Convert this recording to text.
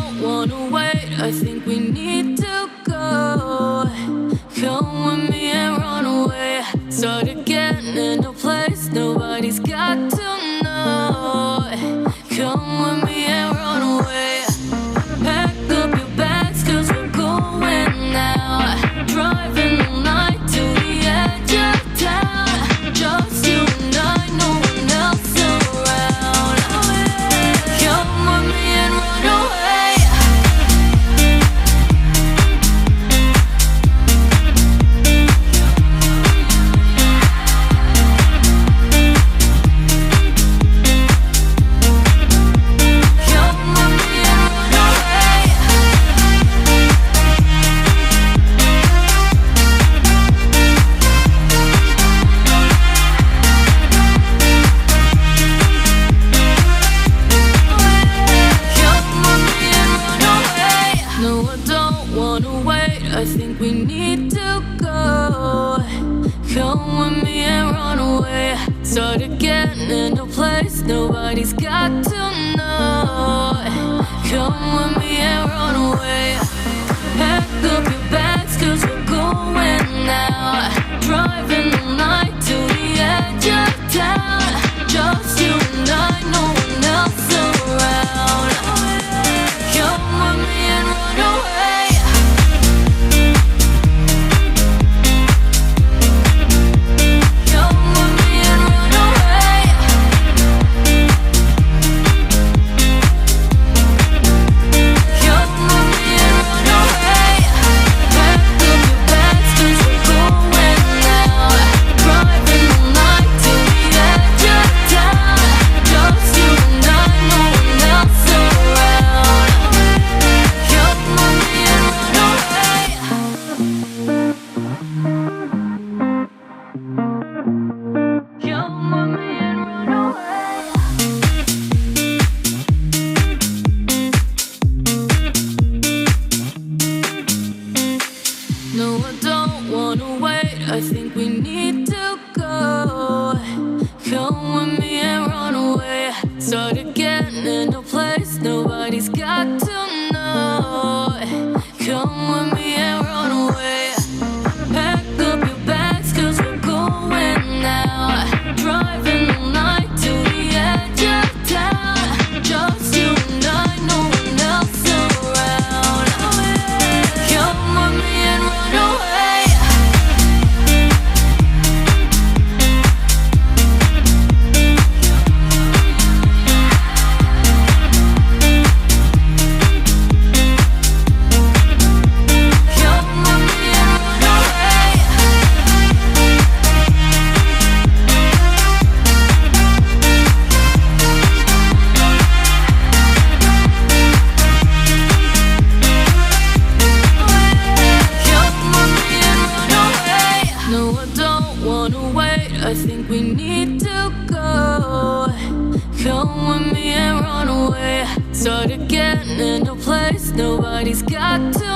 don't wanna wait. I think we need to go. Come with me and run away. Start again in a place nobody's got to know. Come with me and run away. Pack up your bags, 'cause we're going now. Driving all night to the edge of town. Just you and I, no one else around. Come with me and run away. I think we need to go. Come with me and run away. Start again in a place nobody's got to know. Come with me and run away. Pack up your bags, 'cause we're going now. Driving all night to the edge of town. Just you and I, no one else around. Come with me and run away. I think we need to go. Come with me and run away. Start again in a place nobody's got to know. Come with me and run away. Pack up your bags, 'cause we're going now. Driving all night to the edge of town. Just you and I, no one else around. Come with me and run away. I think we need to go. Come with me and run away. Start again in a place nobody's got to